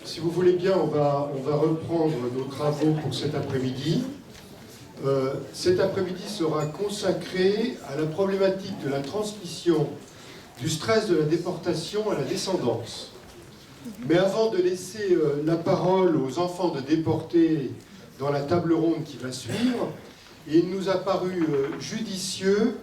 Si vous voulez bien, on va reprendre nos travaux pour cet après-midi. Cet après-midi sera consacré à la problématique de la transmission du stress de la déportation à la descendance. Mais avant de laisser la parole aux enfants de déportés dans la table ronde qui va suivre, il nous a paru judicieux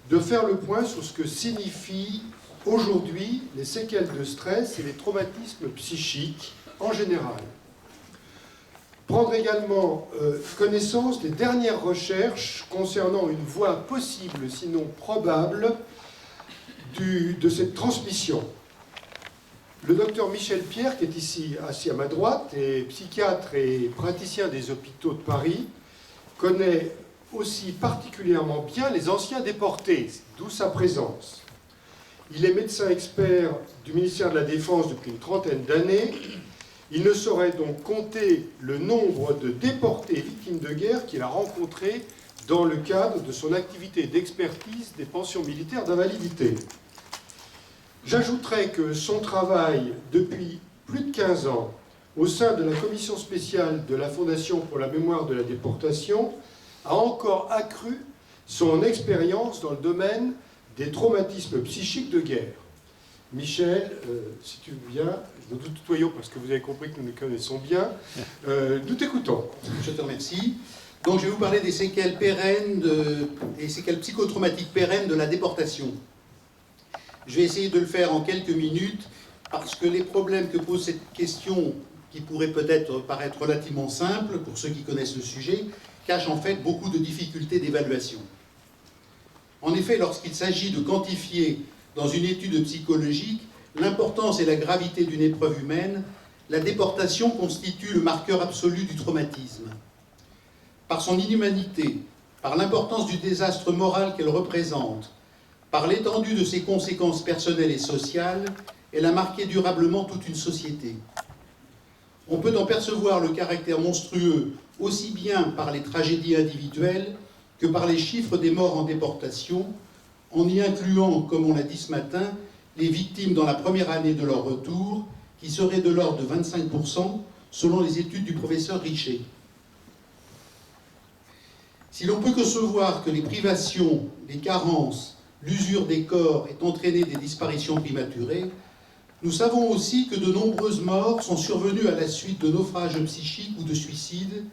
de faire le point sur ce que signifient aujourd'hui les séquelles de stress et les traumatismes psychiques en général. Prendre également connaissance des dernières recherches concernant une voie possible, sinon probable, de cette transmission. Le docteur Michel Pierre, qui est ici assis à ma droite, est psychiatre et praticien des hôpitaux de Paris, connaît aussi particulièrement bien les anciens déportés, d'où sa présence. Il est médecin expert du ministère de la Défense depuis une trentaine d'années. Il ne saurait donc compter le nombre de déportés victimes de guerre qu'il a rencontrés dans le cadre de son activité d'expertise des pensions militaires d'invalidité. J'ajouterai que son travail depuis plus de 15 ans au sein de la commission spéciale de la Fondation pour la mémoire de la déportation a encore accru son expérience dans le domaine des traumatismes psychiques de guerre. Michel, si tu veux bien, nous nous tutoyons parce que vous avez compris que nous nous connaissons bien, nous t'écoutons. Je te remercie. Donc je vais vous parler des séquelles pérennes, des séquelles psychotraumatiques pérennes de la déportation. Je vais essayer de le faire en quelques minutes parce que les problèmes que pose cette question, qui pourrait peut-être paraître relativement simple pour ceux qui connaissent le sujet, cachent en fait beaucoup de difficultés d'évaluation. En effet, lorsqu'il s'agit de quantifier dans une étude psychologique l'importance et la gravité d'une épreuve humaine, la déportation constitue le marqueur absolu du traumatisme. Par son inhumanité, par l'importance du désastre moral qu'elle représente, par l'étendue de ses conséquences personnelles et sociales, elle a marqué durablement toute une société. On peut en percevoir le caractère monstrueux aussi bien par les tragédies individuelles que par les chiffres des morts en déportation, en y incluant, comme on l'a dit ce matin, les victimes dans la première année de leur retour, qui seraient de l'ordre de 25%, selon les études du professeur Richer. Si l'on peut concevoir que les privations, les carences, l'usure des corps aient entraîné des disparitions prématurées, nous savons aussi que de nombreuses morts sont survenues à la suite de naufrages psychiques ou de suicides,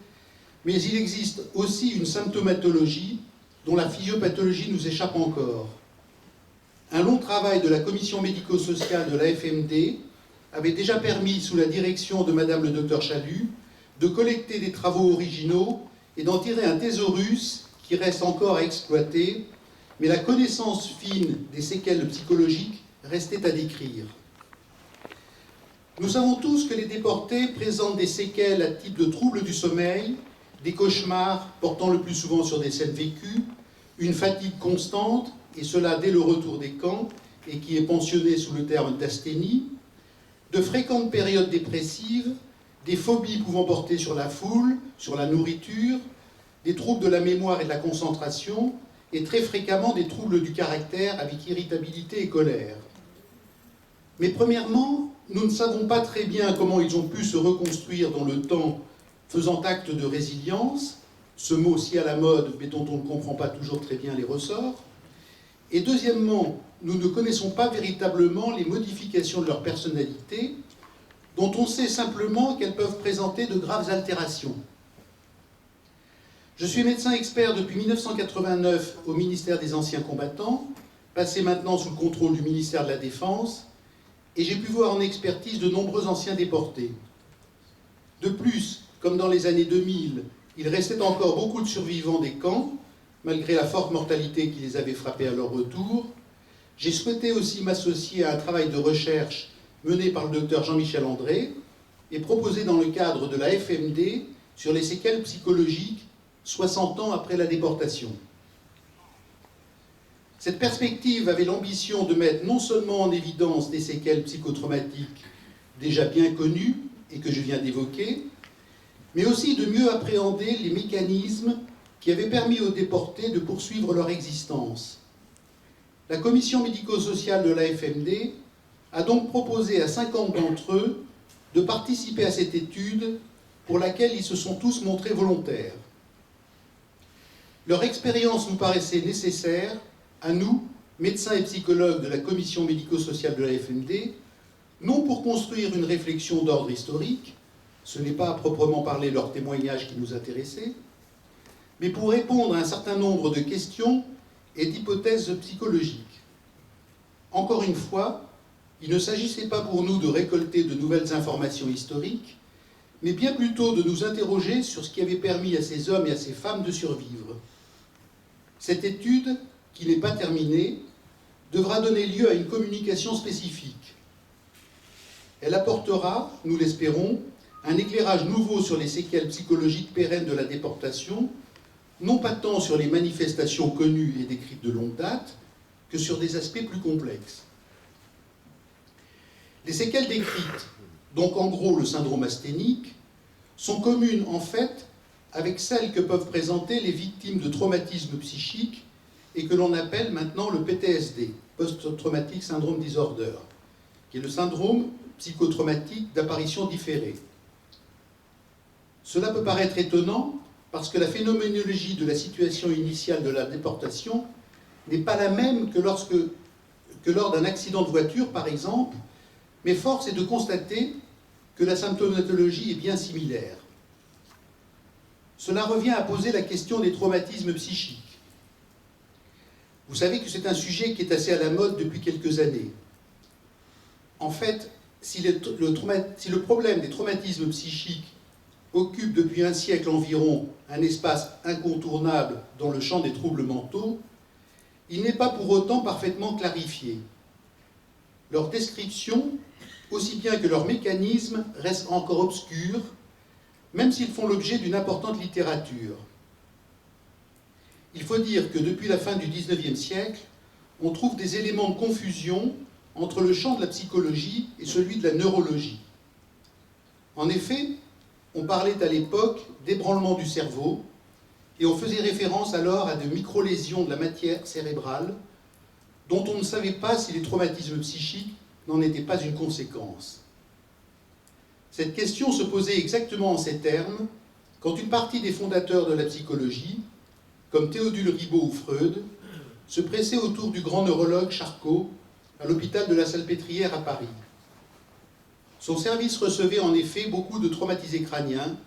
mais il existe aussi une symptomatologie dont la physiopathologie nous échappe encore. Un long travail de la commission médico-sociale de l'AFMD avait déjà permis, sous la direction de Madame le Dr Chalut, de collecter des travaux originaux et d'en tirer un thésaurus qui reste encore à exploiter, mais la connaissance fine des séquelles psychologiques restait à décrire. Nous savons tous que les déportés présentent des séquelles à type de troubles du sommeil, des cauchemars portant le plus souvent sur des scènes vécues, une fatigue constante, et cela dès le retour des camps, et qui est pensionné sous le terme d'asthénie, de fréquentes périodes dépressives, des phobies pouvant porter sur la foule, sur la nourriture, des troubles de la mémoire et de la concentration, et très fréquemment des troubles du caractère avec irritabilité et colère. Mais premièrement, nous ne savons pas très bien comment ils ont pu se reconstruire dans le temps, faisant acte de résilience, ce mot si à la mode, mais dont on ne comprend pas toujours très bien les ressorts. Et deuxièmement, nous ne connaissons pas véritablement les modifications de leur personnalité, dont on sait simplement qu'elles peuvent présenter de graves altérations. Je suis médecin expert depuis 1989 au ministère des Anciens Combattants, passé maintenant sous le contrôle du ministère de la Défense, et j'ai pu voir en expertise de nombreux anciens déportés. De plus, comme dans les années 2000, il restait encore beaucoup de survivants des camps, malgré la forte mortalité qui les avait frappés à leur retour. J'ai souhaité aussi m'associer à un travail de recherche mené par le docteur Jean-Michel André et proposé dans le cadre de la FMD sur les séquelles psychologiques 60 ans après la déportation. Cette perspective avait l'ambition de mettre non seulement en évidence des séquelles psychotraumatiques déjà bien connues et que je viens d'évoquer, mais aussi de mieux appréhender les mécanismes qui avaient permis aux déportés de poursuivre leur existence. La commission médico-sociale de l'AFMD a donc proposé à 50 d'entre eux de participer à cette étude pour laquelle ils se sont tous montrés volontaires. Leur expérience nous paraissait nécessaire, à nous, médecins et psychologues de la commission médico-sociale de la FMD, non pour construire une réflexion d'ordre historique, ce n'est pas à proprement parler leur témoignage qui nous intéressait, mais pour répondre à un certain nombre de questions et d'hypothèses psychologiques. Encore une fois, il ne s'agissait pas pour nous de récolter de nouvelles informations historiques, mais bien plutôt de nous interroger sur ce qui avait permis à ces hommes et à ces femmes de survivre. Cette étude, qui n'est pas terminée, devra donner lieu à une communication spécifique. Elle apportera, nous l'espérons, un éclairage nouveau sur les séquelles psychologiques pérennes de la déportation, non pas tant sur les manifestations connues et décrites de longue date, que sur des aspects plus complexes. Les séquelles décrites, donc en gros le syndrome asthénique, sont communes en fait avec celles que peuvent présenter les victimes de traumatismes psychiques et que l'on appelle maintenant le PTSD, Post-Traumatic Syndrome Disorder, qui est le syndrome psychotraumatique d'apparition différée. Cela peut paraître étonnant parce que la phénoménologie de la situation initiale de la déportation n'est pas la même que lors d'un accident de voiture, par exemple, mais force est de constater que la symptomatologie est bien similaire. Cela revient à poser la question des traumatismes psychiques. Vous savez que c'est un sujet qui est assez à la mode depuis quelques années. En fait, si le problème des traumatismes psychiques occupe depuis un siècle environ un espace incontournable dans le champ des troubles mentaux, il n'est pas pour autant parfaitement clarifié. Leur description, aussi bien que leur mécanisme, restent encore obscurs, même s'ils font l'objet d'une importante littérature. Il faut dire que depuis la fin du XIXe siècle, on trouve des éléments de confusion entre le champ de la psychologie et celui de la neurologie. En effet, on parlait à l'époque d'ébranlement du cerveau et on faisait référence alors à de micro-lésions de la matière cérébrale dont on ne savait pas si les traumatismes psychiques n'en étaient pas une conséquence. Cette question se posait exactement en ces termes quand une partie des fondateurs de la psychologie, comme Théodule Ribot ou Freud, se pressait autour du grand neurologue Charcot à l'hôpital de la Salpêtrière à Paris. Son service recevait en effet beaucoup de traumatisés crâniens,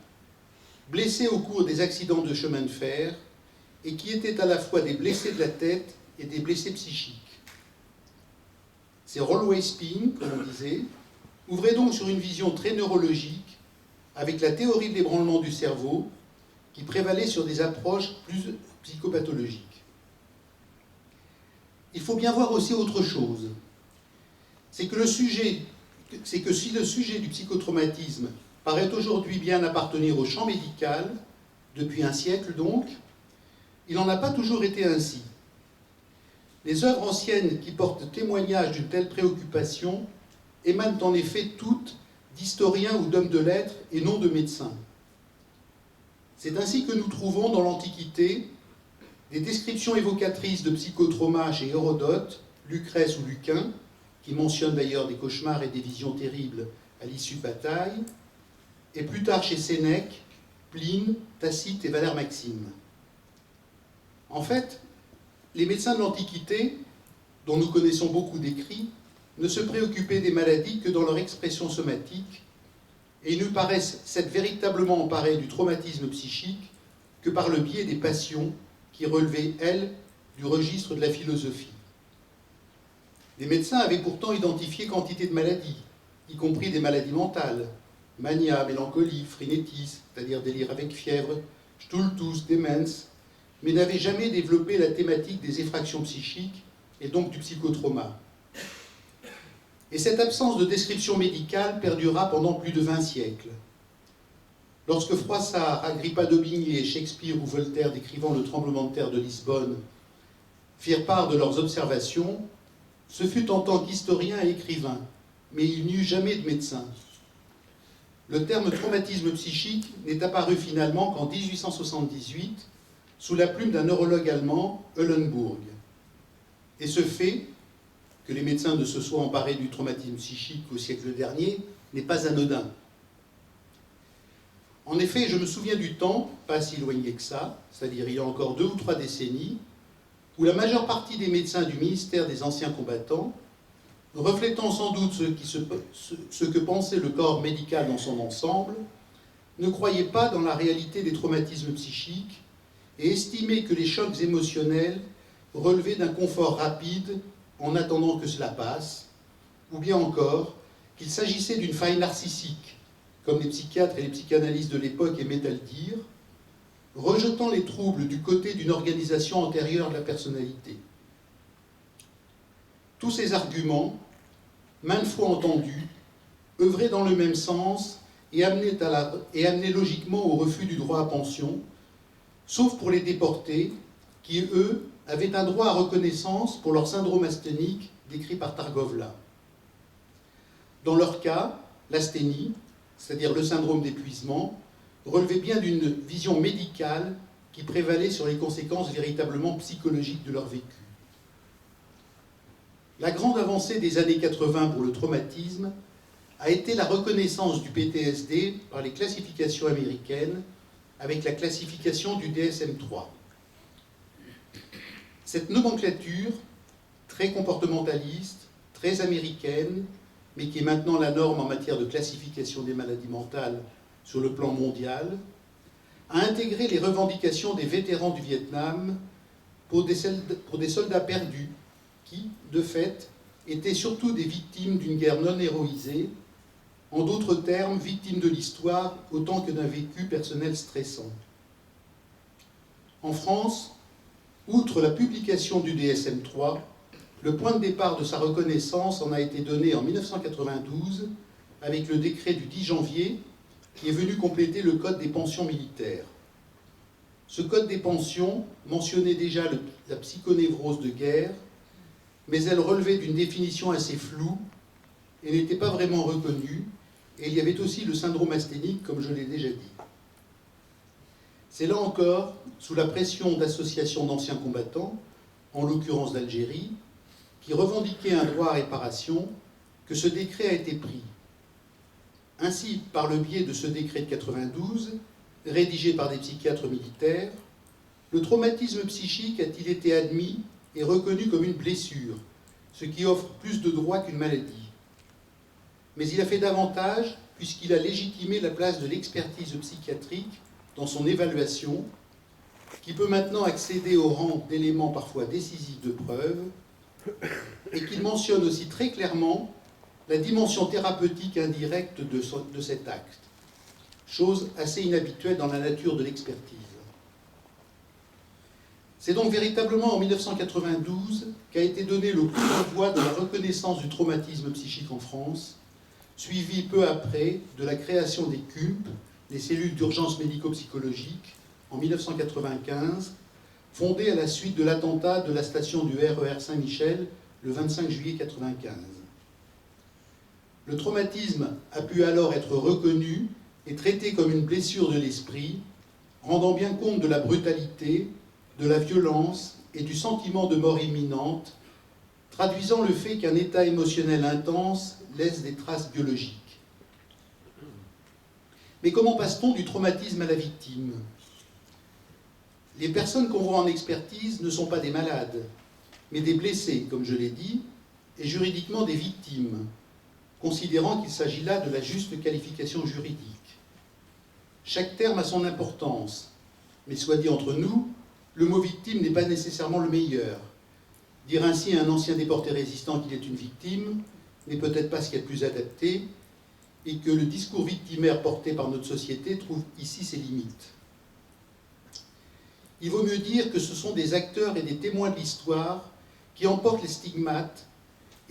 blessés au cours des accidents de chemin de fer, et qui étaient à la fois des blessés de la tête et des blessés psychiques. Ces Rollway Spin, comme on disait, ouvraient donc sur une vision très neurologique, avec la théorie de l'ébranlement du cerveau, qui prévalait sur des approches plus psychopathologiques. Il faut bien voir aussi autre chose. C'est que si le sujet du psychotraumatisme paraît aujourd'hui bien appartenir au champ médical, depuis un siècle donc, il n'en a pas toujours été ainsi. Les œuvres anciennes qui portent témoignage d'une telle préoccupation émanent en effet toutes d'historiens ou d'hommes de lettres et non de médecins. C'est ainsi que nous trouvons dans l'Antiquité des descriptions évocatrices de psychotrauma chez Hérodote, Lucrèce ou Lucain, qui mentionnent d'ailleurs des cauchemars et des visions terribles à l'issue de bataille, et plus tard chez Sénèque, Pline, Tacite et Valère Maxime. En fait, les médecins de l'Antiquité, dont nous connaissons beaucoup d'écrits, ne se préoccupaient des maladies que dans leur expression somatique, et ils nous paraissent s'être véritablement emparés du traumatisme psychique que par le biais des passions qui relevaient, elles, du registre de la philosophie. Les médecins avaient pourtant identifié quantité de maladies, y compris des maladies mentales, mania, mélancolie, frénétisme, c'est-à-dire délire avec fièvre, stultus, démence, mais n'avaient jamais développé la thématique des effractions psychiques et donc du psychotrauma. Et cette absence de description médicale perdura pendant plus de 20 siècles. Lorsque Froissart, Agrippa d'Aubigné, Shakespeare ou Voltaire, décrivant le tremblement de terre de Lisbonne, firent part de leurs observations, ce fut en tant qu'historien et écrivain, mais il n'y eut jamais de médecin. Le terme traumatisme psychique n'est apparu finalement qu'en 1878, sous la plume d'un neurologue allemand, Eulenburg. Et ce fait, que les médecins ne se soient emparés du traumatisme psychique au siècle dernier n'est pas anodin. En effet, je me souviens du temps, pas si éloigné que ça, c'est-à-dire il y a encore 2 ou 3 décennies, où la majeure partie des médecins du ministère des Anciens Combattants, reflétant sans doute ce que pensait le corps médical dans son ensemble, ne croyaient pas dans la réalité des traumatismes psychiques et estimaient que les chocs émotionnels relevaient d'un confort rapide en attendant que cela passe, ou bien encore qu'il s'agissait d'une faille narcissique, comme les psychiatres et les psychanalystes de l'époque aimaient à le dire, rejetant les troubles du côté d'une organisation antérieure de la personnalité. Tous ces arguments, maintes fois entendus, œuvraient dans le même sens et amenaient logiquement au refus du droit à pension, sauf pour les déportés, qui, eux, avaient un droit à reconnaissance pour leur syndrome asthénique décrit par Targovla. Dans leur cas, l'asthénie, c'est-à-dire le syndrome d'épuisement, relevait bien d'une vision médicale qui prévalait sur les conséquences véritablement psychologiques de leur vécu. La grande avancée des années 80 pour le traumatisme a été la reconnaissance du PTSD par les classifications américaines avec la classification du DSM-3. Cette nomenclature, très comportementaliste, très américaine, mais qui est maintenant la norme en matière de classification des maladies mentales sur le plan mondial, a intégré les revendications des vétérans du Vietnam pour des soldats perdus qui, de fait, étaient surtout des victimes d'une guerre non héroïsée, en d'autres termes, victimes de l'histoire autant que d'un vécu personnel stressant. En France, outre la publication du DSM-3, le point de départ de sa reconnaissance en a été donné en 1992 avec le décret du 10 janvier qui est venu compléter le Code des pensions militaires. Ce Code des pensions mentionnait déjà la psychonévrose de guerre, mais elle relevait d'une définition assez floue et n'était pas vraiment reconnue, et il y avait aussi le syndrome asthénique, comme je l'ai déjà dit. C'est là encore, sous la pression d'associations d'anciens combattants, en l'occurrence d'Algérie, qui revendiquaient un droit à réparation, que ce décret a été pris. Ainsi, par le biais de ce décret de 92, rédigé par des psychiatres militaires, le traumatisme psychique a-t-il été admis et reconnu comme une blessure, ce qui offre plus de droits qu'une maladie. Mais il a fait davantage puisqu'il a légitimé la place de l'expertise psychiatrique dans son évaluation, qui peut maintenant accéder au rang d'éléments parfois décisifs de preuve, et qu'il mentionne aussi très clairement la dimension thérapeutique indirecte de cet acte, chose assez inhabituelle dans la nature de l'expertise. C'est donc véritablement en 1992 qu'a été donné le coup d'envoi de la reconnaissance du traumatisme psychique en France, suivi peu après de la création des CUMP, les cellules d'urgence médico-psychologique, en 1995, fondées à la suite de l'attentat de la station du RER Saint-Michel le 25 juillet 1995. Le traumatisme a pu alors être reconnu et traité comme une blessure de l'esprit, rendant bien compte de la brutalité, de la violence et du sentiment de mort imminente, traduisant le fait qu'un état émotionnel intense laisse des traces biologiques. Mais comment passe-t-on du traumatisme à la victime ? Les personnes qu'on voit en expertise ne sont pas des malades, mais des blessés, comme je l'ai dit, et juridiquement des victimes, considérant qu'il s'agit là de la juste qualification juridique. Chaque terme a son importance, mais soit dit entre nous, le mot victime n'est pas nécessairement le meilleur. Dire ainsi à un ancien déporté résistant qu'il est une victime n'est peut-être pas ce qu'il y a de plus adapté, et que le discours victimaire porté par notre société trouve ici ses limites. Il vaut mieux dire que ce sont des acteurs et des témoins de l'histoire qui emportent les stigmates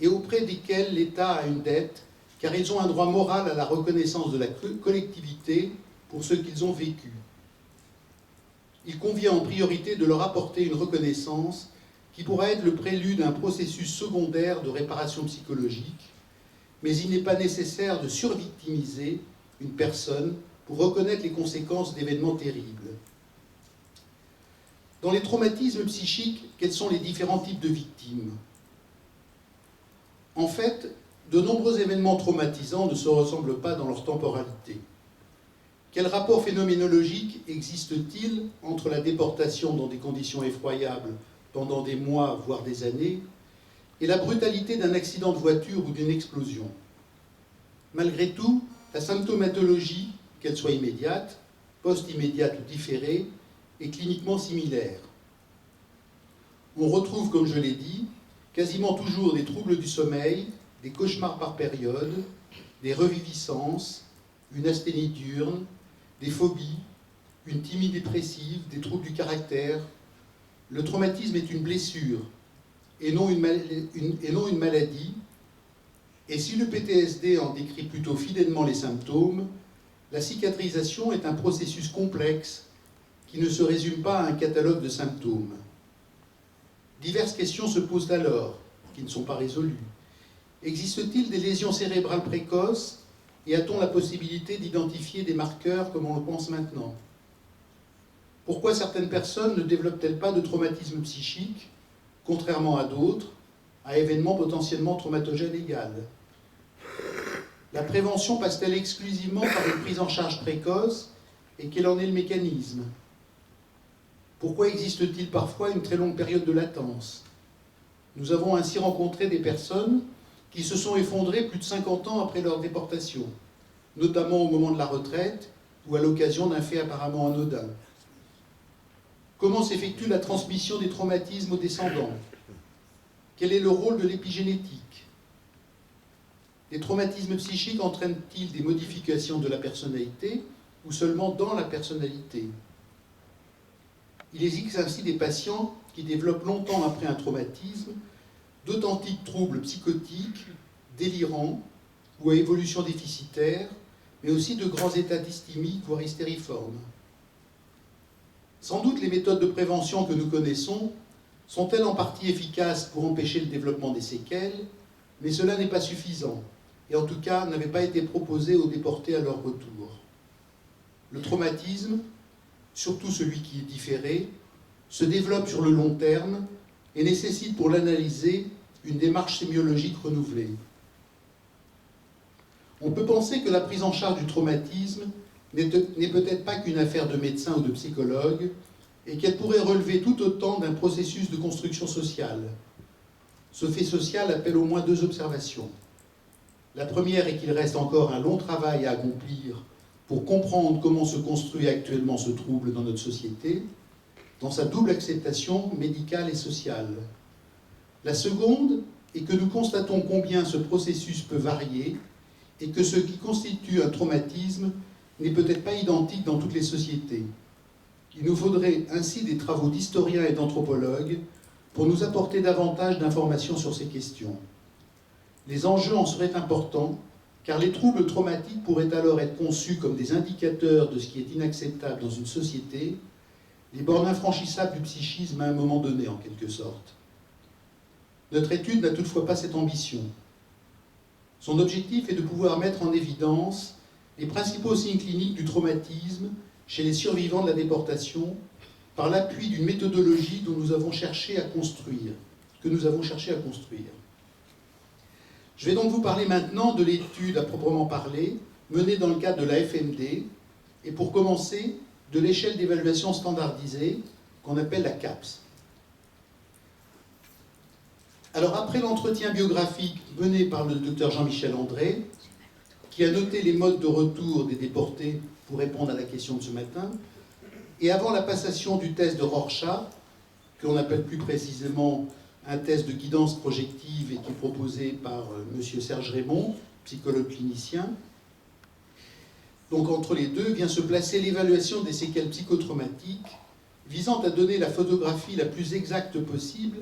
et auprès desquels l'État a une dette, car ils ont un droit moral à la reconnaissance de la collectivité pour ce qu'ils ont vécu. Il convient en priorité de leur apporter une reconnaissance qui pourra être le prélude à un processus secondaire de réparation psychologique, mais il n'est pas nécessaire de survictimiser une personne pour reconnaître les conséquences d'événements terribles. Dans les traumatismes psychiques, quels sont les différents types de victimes ? En fait, de nombreux événements traumatisants ne se ressemblent pas dans leur temporalité. Quel rapport phénoménologique existe-t-il entre la déportation dans des conditions effroyables pendant des mois, voire des années, et la brutalité d'un accident de voiture ou d'une explosion? Malgré tout, la symptomatologie, qu'elle soit immédiate, post-immédiate ou différée, est cliniquement similaire. On retrouve, comme je l'ai dit, quasiment toujours des troubles du sommeil, des cauchemars par période, des reviviscences, une asthénie diurne, des phobies, une timide dépressive, des troubles du caractère. Le traumatisme est une blessure et non une maladie. Et si le PTSD en décrit plutôt fidèlement les symptômes, la cicatrisation est un processus complexe qui ne se résume pas à un catalogue de symptômes. Diverses questions se posent alors, qui ne sont pas résolues. Existe-t-il des lésions cérébrales précoces et a-t-on la possibilité d'identifier des marqueurs comme on le pense maintenant? Pourquoi certaines personnes ne développent-elles pas de traumatisme psychique, contrairement à d'autres, à événements potentiellement traumatogènes égales? La prévention passe-t-elle exclusivement par une prise en charge précoce et quel en est le mécanisme? Pourquoi existe-t-il parfois une très longue période de latence? Nous avons ainsi rencontré des personnes qui se sont effondrées plus de 50 ans après leur déportation, notamment au moment de la retraite ou à l'occasion d'un fait apparemment anodin. Comment s'effectue la transmission des traumatismes aux descendants? Quel est le rôle de l'épigénétique? Les traumatismes psychiques entraînent-ils des modifications de la personnalité ou seulement dans la personnalité? Il existe ainsi des patients qui développent longtemps après un traumatisme d'authentiques troubles psychotiques, délirants ou à évolution déficitaire, mais aussi de grands états dysthymiques, voire hystériformes. Sans doute les méthodes de prévention que nous connaissons sont-elles en partie efficaces pour empêcher le développement des séquelles, mais cela n'est pas suffisant, et en tout cas n'avait pas été proposé aux déportés à leur retour. Le traumatisme, surtout celui qui est différé, se développe sur le long terme et nécessite pour l'analyser une démarche sémiologique renouvelée. On peut penser que la prise en charge du traumatisme n'est peut-être pas qu'une affaire de médecin ou de psychologue et qu'elle pourrait relever tout autant d'un processus de construction sociale. Ce fait social appelle au moins deux observations. La première est qu'il reste encore un long travail à accomplir pour comprendre comment se construit actuellement ce trouble dans notre société, dans sa double acceptation médicale et sociale. La seconde est que nous constatons combien ce processus peut varier et que ce qui constitue un traumatisme n'est peut-être pas identique dans toutes les sociétés. Il nous faudrait ainsi des travaux d'historiens et d'anthropologues pour nous apporter davantage d'informations sur ces questions. Les enjeux en seraient importants, car les troubles traumatiques pourraient alors être conçus comme des indicateurs de ce qui est inacceptable dans une société, les bornes infranchissables du psychisme à un moment donné, en quelque sorte. Notre étude n'a toutefois pas cette ambition. Son objectif est de pouvoir mettre en évidence les principaux signes cliniques du traumatisme chez les survivants de la déportation par l'appui d'une méthodologie dont nous avons cherché à construire, que nous avons cherché à construire. Je vais donc vous parler maintenant de l'étude à proprement parler, menée dans le cadre de la FMD, et pour commencer, de l'échelle d'évaluation standardisée, qu'on appelle la CAPS. Alors, après l'entretien biographique mené par le docteur Jean-Michel André, qui a noté les modes de retour des déportés pour répondre à la question de ce matin, et avant la passation du test de Rorschach, qu'on appelle plus précisément un test de guidance projective et qui est proposé par M. Serge Raymond, psychologue clinicien. Donc entre les deux vient se placer l'évaluation des séquelles psychotraumatiques visant à donner la photographie la plus exacte possible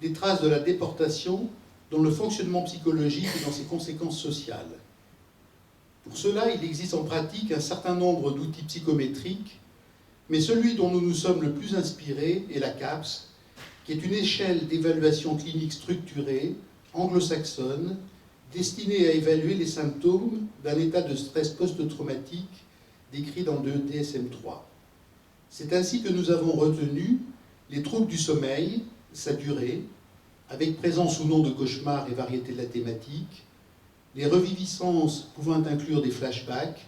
des traces de la déportation dans le fonctionnement psychologique et dans ses conséquences sociales. Pour cela, il existe en pratique un certain nombre d'outils psychométriques, mais celui dont nous nous sommes le plus inspirés est la CAPS, qui est une échelle d'évaluation clinique structurée, anglo-saxonne, destinée à évaluer les symptômes d'un état de stress post-traumatique décrit dans le DSM-3. C'est ainsi que nous avons retenu les troubles du sommeil, sa durée, avec présence ou non de cauchemars et variété de la thématique, les reviviscences pouvant inclure des flashbacks,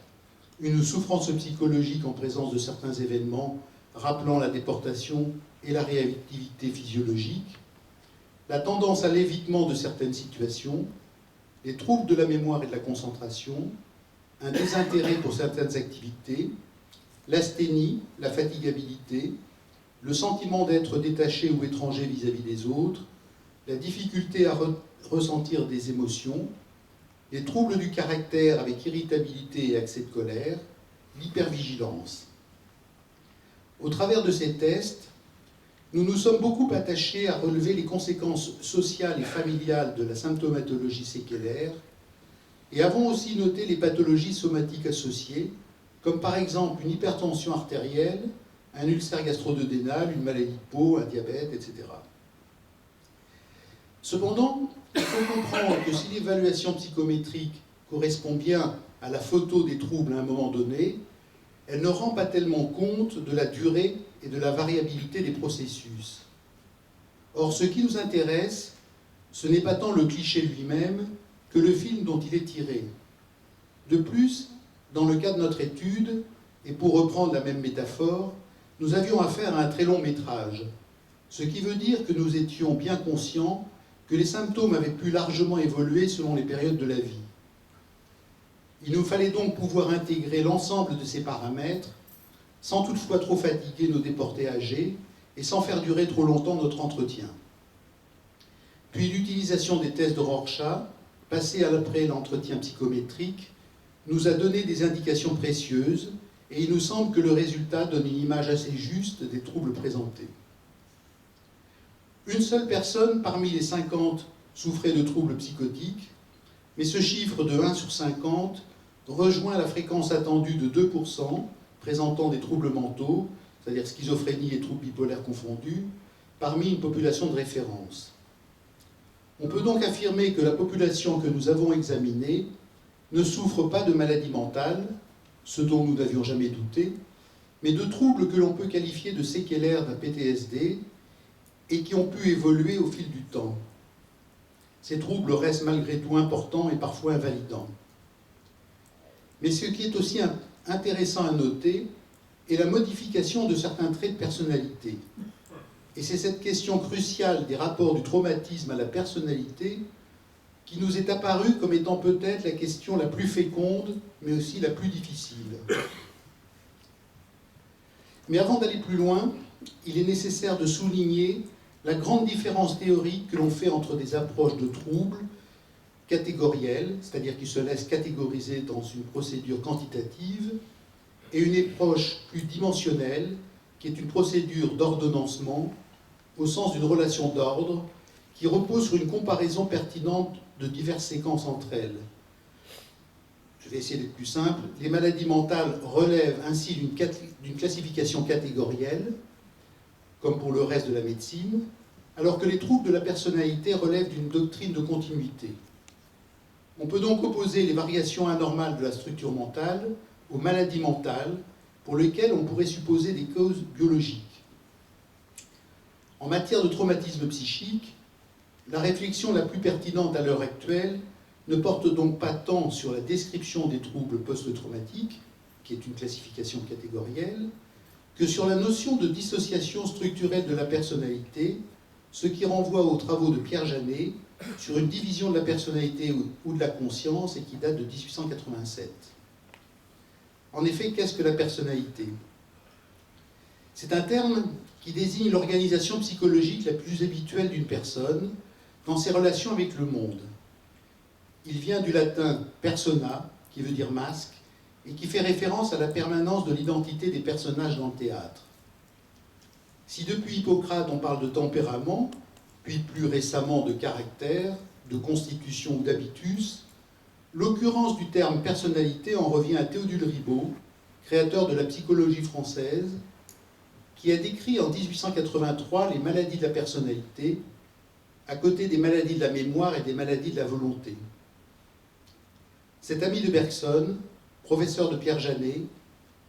une souffrance psychologique en présence de certains événements rappelant la déportation et la réactivité physiologique, la tendance à l'évitement de certaines situations, les troubles de la mémoire et de la concentration, un désintérêt pour certaines activités, l'asthénie, la fatigabilité, le sentiment d'être détaché ou étranger vis-à-vis des autres, la difficulté à ressentir des émotions, les troubles du caractère avec irritabilité et accès de colère, l'hypervigilance. Au travers de ces tests, nous nous sommes beaucoup attachés à relever les conséquences sociales et familiales de la symptomatologie séquelaire et avons aussi noté les pathologies somatiques associées, comme par exemple une hypertension artérielle, un ulcère gastro-duodénal, une maladie de peau, un diabète, etc. Cependant, il faut comprendre que si l'évaluation psychométrique correspond bien à la photo des troubles à un moment donné, elle ne rend pas tellement compte de la durée et de la variabilité des processus. Or, ce qui nous intéresse, ce n'est pas tant le cliché lui-même que le film dont il est tiré. De plus, dans le cas de notre étude, et pour reprendre la même métaphore, nous avions affaire à un très long métrage, ce qui veut dire que nous étions bien conscients que les symptômes avaient pu largement évoluer selon les périodes de la vie. Il nous fallait donc pouvoir intégrer l'ensemble de ces paramètres, sans toutefois trop fatiguer nos déportés âgés et sans faire durer trop longtemps notre entretien. Puis l'utilisation des tests de Rorschach, passés après l'entretien psychométrique, nous a donné des indications précieuses et il nous semble que le résultat donne une image assez juste des troubles présentés. Une seule personne parmi les 50 souffrait de troubles psychotiques, mais ce chiffre de 1 sur 50 rejoint la fréquence attendue de 2% présentant des troubles mentaux, c'est-à-dire schizophrénie et troubles bipolaires confondus, parmi une population de référence. On peut donc affirmer que la population que nous avons examinée ne souffre pas de maladie mentale, ce dont nous n'avions jamais douté, mais de troubles que l'on peut qualifier de séquelaires d'un PTSD et qui ont pu évoluer au fil du temps. Ces troubles restent malgré tout importants et parfois invalidants. Mais ce qui est aussi intéressant à noter est la modification de certains traits de personnalité. Et c'est cette question cruciale des rapports du traumatisme à la personnalité qui nous est apparue comme étant peut-être la question la plus féconde, mais aussi la plus difficile. Mais avant d'aller plus loin, il est nécessaire de souligner la grande différence théorique que l'on fait entre des approches de troubles catégorielles, c'est-à-dire qui se laissent catégoriser dans une procédure quantitative, et une approche plus dimensionnelle, qui est une procédure d'ordonnancement, au sens d'une relation d'ordre, qui repose sur une comparaison pertinente de diverses séquences entre elles. Je vais essayer d'être plus simple. Les maladies mentales relèvent ainsi d'une classification catégorielle, comme pour le reste de la médecine, alors que les troubles de la personnalité relèvent d'une doctrine de continuité. On peut donc opposer les variations anormales de la structure mentale aux maladies mentales, pour lesquelles on pourrait supposer des causes biologiques. En matière de traumatisme psychique, la réflexion la plus pertinente à l'heure actuelle ne porte donc pas tant sur la description des troubles post-traumatiques, qui est une classification catégorielle, que sur la notion de dissociation structurelle de la personnalité, ce qui renvoie aux travaux de Pierre Janet sur une division de la personnalité ou de la conscience et qui date de 1887. En effet, qu'est-ce que la personnalité ? C'est un terme qui désigne l'organisation psychologique la plus habituelle d'une personne dans ses relations avec le monde. Il vient du latin persona, qui veut dire masque, et qui fait référence à la permanence de l'identité des personnages dans le théâtre. Si depuis Hippocrate on parle de tempérament, puis plus récemment de caractère, de constitution ou d'habitus, l'occurrence du terme personnalité en revient à Théodule Ribot, créateur de la psychologie française, qui a décrit en 1883 les maladies de la personnalité, à côté des maladies de la mémoire et des maladies de la volonté. Cet ami de Bergson, professeur de Pierre Janet,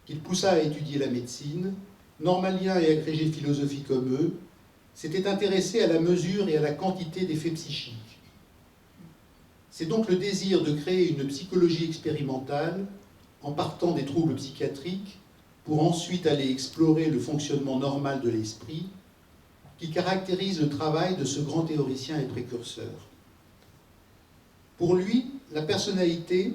qu'il poussa à étudier la médecine, normalien et agrégé de philosophie comme eux, s'était intéressé à la mesure et à la quantité des faits psychiques. C'est donc le désir de créer une psychologie expérimentale, en partant des troubles psychiatriques, pour ensuite aller explorer le fonctionnement normal de l'esprit, qui caractérise le travail de ce grand théoricien et précurseur. Pour lui, la personnalité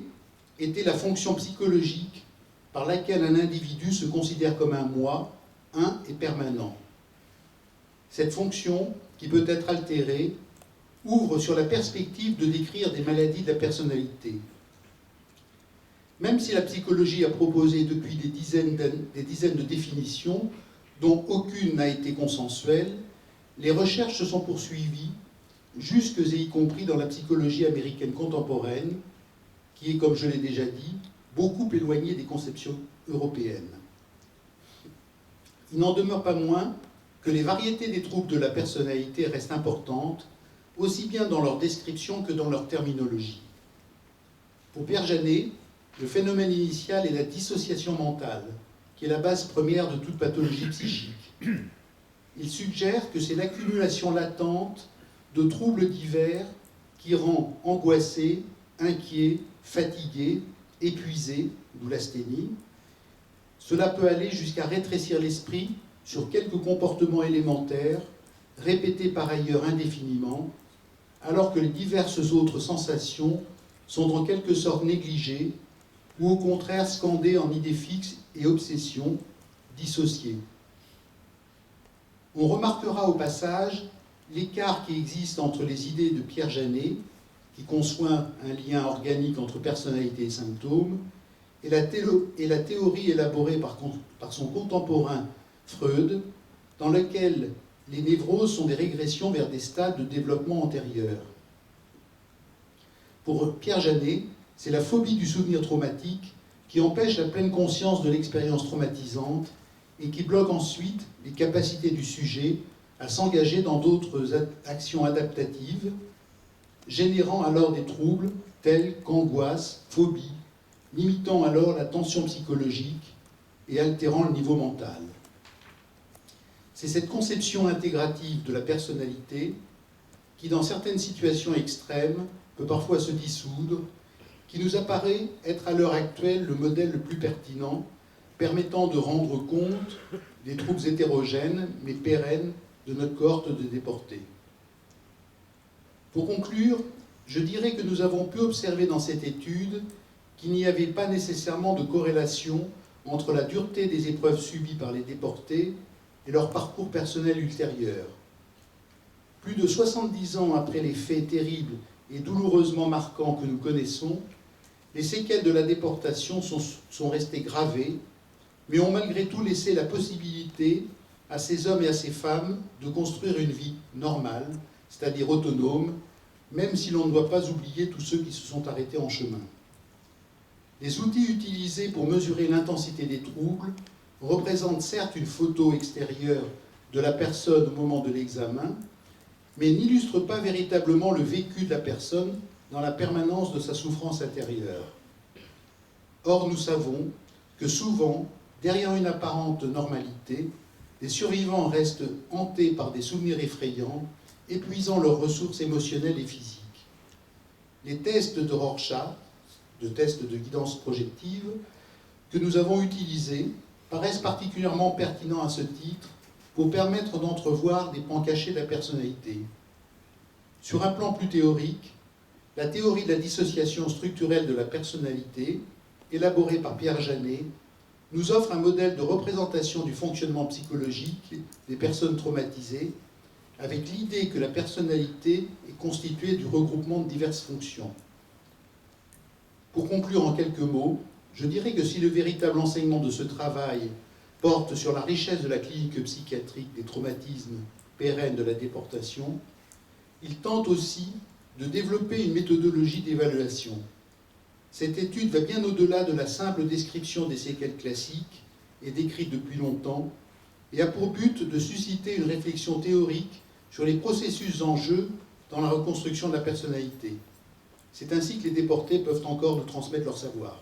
était la fonction psychologique par laquelle un individu se considère comme un moi, un et permanent. Cette fonction, qui peut être altérée, ouvre sur la perspective de décrire des maladies de la personnalité. Même si la psychologie a proposé depuis des dizaines de définitions, dont aucune n'a été consensuelle, les recherches se sont poursuivies, jusque et y compris dans la psychologie américaine contemporaine, qui est, comme je l'ai déjà dit, beaucoup éloignée des conceptions européennes. Il n'en demeure pas moins que les variétés des troubles de la personnalité restent importantes, aussi bien dans leur description que dans leur terminologie. Pour Pierre Janet, le phénomène initial est la dissociation mentale, qui est la base première de toute pathologie psychique. Il suggère que c'est l'accumulation latente de troubles divers qui rend angoissé, inquiet, fatigué, épuisé, d'où l'asthénie. Cela peut aller jusqu'à rétrécir l'esprit sur quelques comportements élémentaires, répétés par ailleurs indéfiniment, alors que les diverses autres sensations sont en quelque sorte négligées ou au contraire scandées en idées fixes et obsessions, dissociées. On remarquera au passage l'écart qui existe entre les idées de Pierre Janet, qui conçoit un lien organique entre personnalité et symptômes, et la théorie élaborée par son contemporain Freud, dans laquelle les névroses sont des régressions vers des stades de développement antérieurs. Pour Pierre Janet, c'est la phobie du souvenir traumatique qui empêche la pleine conscience de l'expérience traumatisante et qui bloque ensuite les capacités du sujet à s'engager dans d'autres actions adaptatives, générant alors des troubles tels qu'angoisse, phobie, limitant alors la tension psychologique et altérant le niveau mental. C'est cette conception intégrative de la personnalité qui, dans certaines situations extrêmes, peut parfois se dissoudre, qui nous apparaît être à l'heure actuelle le modèle le plus pertinent, permettant de rendre compte des troubles hétérogènes, mais pérennes, de notre cohorte de déportés. Pour conclure, je dirais que nous avons pu observer dans cette étude qu'il n'y avait pas nécessairement de corrélation entre la dureté des épreuves subies par les déportés et leur parcours personnel ultérieur. Plus de 70 ans après les faits terribles et douloureusement marquants que nous connaissons, les séquelles de la déportation sont restées gravées, mais ont malgré tout laissé la possibilité à ces hommes et à ces femmes de construire une vie normale, c'est-à-dire autonome, même si l'on ne doit pas oublier tous ceux qui se sont arrêtés en chemin. Les outils utilisés pour mesurer l'intensité des troubles représentent certes une photo extérieure de la personne au moment de l'examen, mais n'illustrent pas véritablement le vécu de la personne dans la permanence de sa souffrance intérieure. Or, nous savons que souvent, derrière une apparente normalité, les survivants restent hantés par des souvenirs effrayants, épuisant leurs ressources émotionnelles et physiques. Les tests de Rorschach, de tests de guidance projective, que nous avons utilisés, paraissent particulièrement pertinents à ce titre pour permettre d'entrevoir des pans cachés de la personnalité. Sur un plan plus théorique, la théorie de la dissociation structurelle de la personnalité, élaborée par Pierre Janet, nous offre un modèle de représentation du fonctionnement psychologique des personnes traumatisées, avec l'idée que la personnalité est constituée du regroupement de diverses fonctions. Pour conclure en quelques mots, je dirais que si le véritable enseignement de ce travail porte sur la richesse de la clinique psychiatrique des traumatismes pérennes de la déportation, il tente aussi de développer une méthodologie d'évaluation. Cette étude va bien au-delà de la simple description des séquelles classiques et décrites depuis longtemps et a pour but de susciter une réflexion théorique sur les processus en jeu dans la reconstruction de la personnalité. C'est ainsi que les déportés peuvent encore nous transmettre leur savoir.